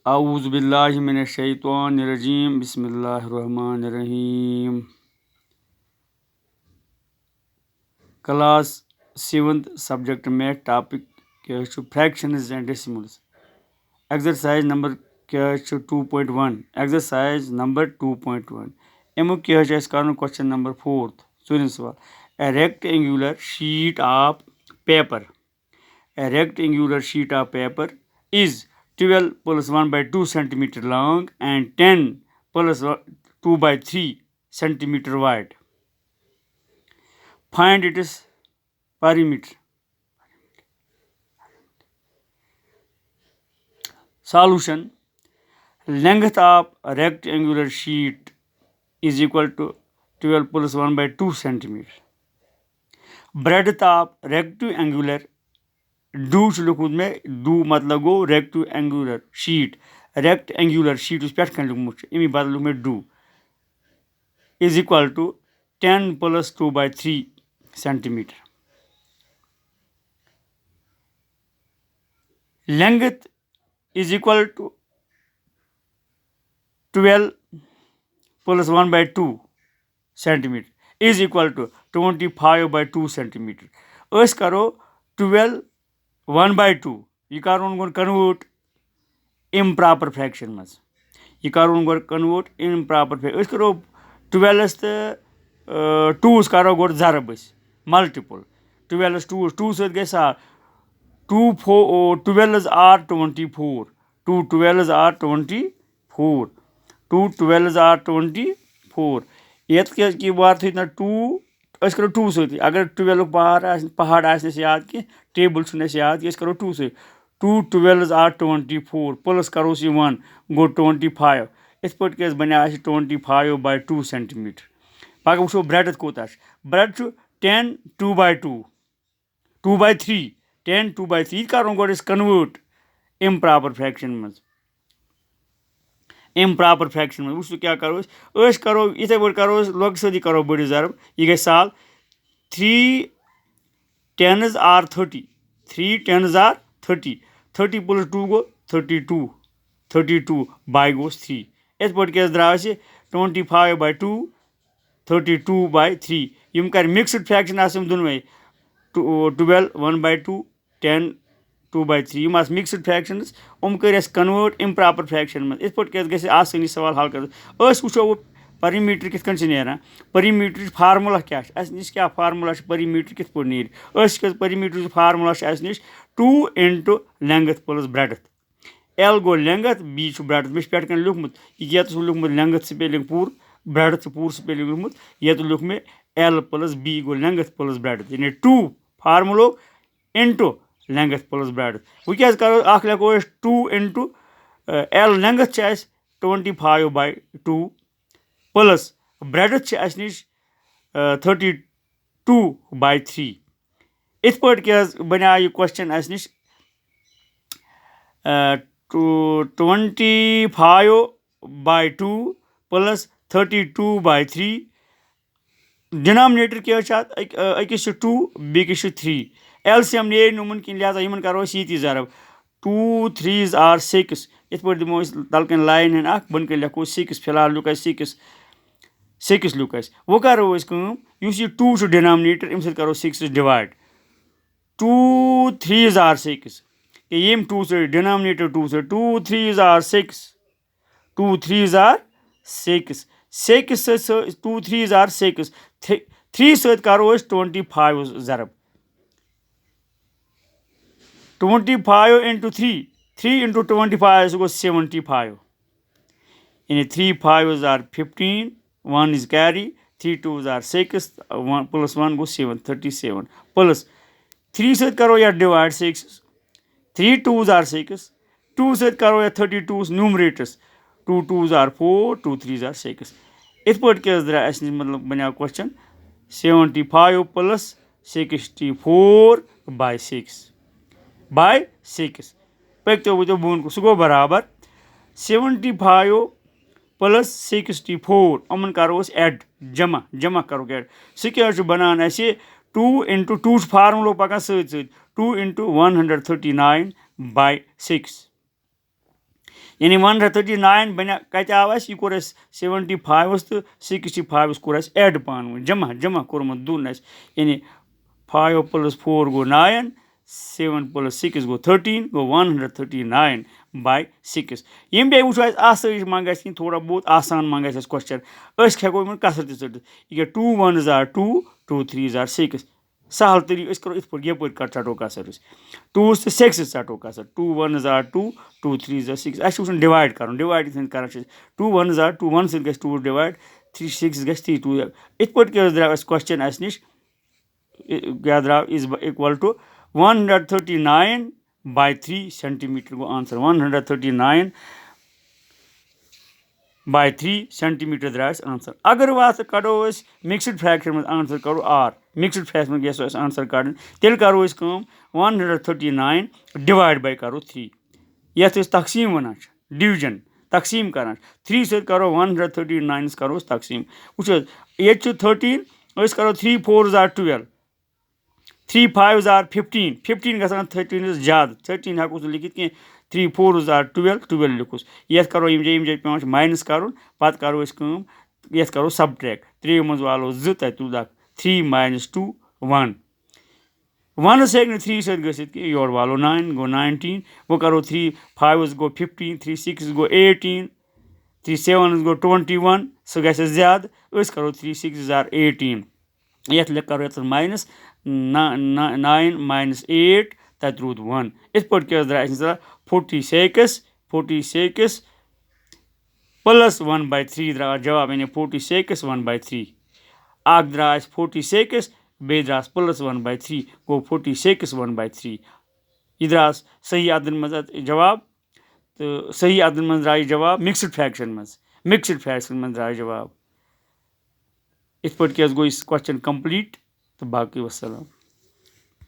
आऊज़ु बिल्लाहि मिनश शैतानिर रजीम बिस्मिल्लाहिर रहमानिर रहीम। Class 7th subject math topic क्या fractions and decimals. Exercise number क्या 2.1 एक्सरसाइज नंबर 2.1 अमुक क्या क्वेश्चन नंबर 4th सूर्य सवाल। ए rectangular sheet of paper is 12 plus 1 by 2 centimeter long and 10 plus 2 by 3 centimeter wide. Find its perimeter. Solution: length of a rectangular sheet is equal to 12 plus 1 by 2 centimeter. Breadth of rectangular डू लिखुत में डू मतलब गो rectangular sheet पे लिखमुत अमी बदल लिख में डू is equal to 10 plus 2 by 3 centimeter. Length is equal to 12 plus 1 by 2 centimeter is equal to 25 by 2 centimeter. अस करो 12 1 by 2 यह कर कन्वर्ट इम्प्रॉपर फ्रैक्शन मज यह कर कन्वर्ट इम्प्रॉपर फ्रैक्शन करो 12 तो 2 करो गो जरब मल्टीपल 12 2 सत गई 12 are 24 2 12 are 24 2 12 are 24 ये की बात थी ना 2 करो 2 सत अगर 12 पहाड़ याद कि टेबल याद कि करो 2 सत 2 12 are 24 प्लस करो 1 गो 25 इथ पे बना 25 by 2 centimeter. पगह वो ब्रेड कोत ब्रेड 10 2 by 2 2 by 3 10 2 by 3 करो गो कन्वर्ट इम्प्रॉपर फ्रैक्शन मज वो क्या करो करो इथे पे करो लग सदी करो बड़ी जरब यह गई साल 3 10s are 30 3 10s are 30 plus 2 go 32 by goes 3 इथ पे द्राव 25 by 2 32 by 3 यम कर मिक्सड फ्रैक्शन दोनवे 12 1 by 2 10 2 by 3 यम मिक्सड फ्रैक्शन कर कन्वर्ट इम्प्रॉपर फ्रैक्शन मज इथ पे गई आसानी सवाल हल कर वो परिमीटर कित ना परिमीटर फार्मूला क्या नश क्या फार्मूला परिमीटर कित पे नीर परिमीटर फार्मूला नश 2 into length plus breadth L गो लेंथ बी ब्रेडथ मे पे लिखमुत ये लिखमुत लेंथ स्पेलिंग पूर ब्रेडथ पूर स्पेलिंग लिखमुत ये लिख में एल प्लस बी गो लेंथ प्लस ब्रेडथ यानी 2 फार्मूलो इंटू लेंथ प्लस ब्रेडथ वो क्या करो लिखो 2 into L length 25 by 2 plus breadth नश 32 by 3 इथ पे क्या बना यह question नश 25 by 2 plus 32 by 3 denominator क्या अकिस 2 बेकिस 3 एलसीएम ने मुमकिन लिहाजा इन करो ये जरब 2 3s are 6 इथ पे दमो तलकन लाइन बन कर लिखो 6 फिलहाल लुक 6 लुक वो करो 2 डिनोमिनेटर अम करो 6 डिवाइड 2 3s are 6 ये 2 से डिनोमिनेटर 2 से 2 3s are 6 2 3s are 6 2 3s are 6 3 सत करो 25 जरब 25 into 3 into 25 गो 75 यानी 3 5s are 15 1 is carry 3 2s are 6 1 plus 1 go 7 37 plus 3 सत करो या डिवाइड 6 3 2s are 6 2 सत करो या 32 numerators 2 2s are 4 2 3s are 6 इथ पे क्या द्रा मतलब बना क्वेश्चन 75 plus 64 by 6 पकतो वो बोन को सो बराबर 75 plus 64 अमन करो एड जमा करो एड सह बनान 2 into 2 फार्मूलो पकान सत 2 into 139 by 6 यानी 139 बने कत आव यह कोर 75 तो 65 कोर एड पान वन जमा जमा कोर्मुत दुन यानी 5 + 4 गो 9 7 + 6 गो 13 गो 139/6 यम बे वो आसाइश मा ग थोड़ा बहुत आसान मा ग क्वेश्चन हेको कसर टिट यह 2 1s are 2 2 3s are 6 सहल तरी करो इत पे यप टो कसर 2 तो 6 टो कसर 2 1s are 2 2 3s are 6 us divide कर डिवाइड कर 2 1s are 2 1 सत 2 डिवाइड 3 6 ग 3 2 इत पे द्राव क्वेश्चन अस निश क्या द्राव इज इक्वल टू 139/3 सेंटीमीटर गो आंसर 139/3 सेंटीमीटर द्राव आंसर अगर वह कड़ो मिक्सड फ्रैक्शन में आंसर करो आर मिक्सड फ्रैक्शन में गो आंसर कड़ तेल करो 139 डिवाइड बाय करो 3 ये तकसीम वन डिवीजन तकसीम कर 3 सत करो 139 करो तकसीम वो ये 13 करो 3 4s are 12 3 5s are 15 15 गसान 13 ज्यादा 13 हेको लिखित कह 3 4s are 12 12 लिखुस ये करो ये पे माइनस कर पत करो ये करो सबट्रैक्ट 3 मज वालो 2 तुल 3 - 2 1 1 हे 3 सत गसित योर वालो 9 गो 19 वो करो 3 5 गो 15 3 6 गो 18 3 7 गो 21 सह ग ज्यादा करो 3 6s are 18 ये करो ये माइनस 9 - 8 तत रूद 1 इत पे द्राय 46 + 1/3 द्राव जवाब यानी 46 1/3 अख द्राय 46 बे द्रास + 1/3 गो 46 1/3 यह द्रास सही अदन मज जवाब तो सही अदन मज द्राय जवाब मिक्सड फ्रैक्शन मज द्राय जवाब इत पे गो क्वेश्चन कंप्लीट तो बाकी वस्सलाम।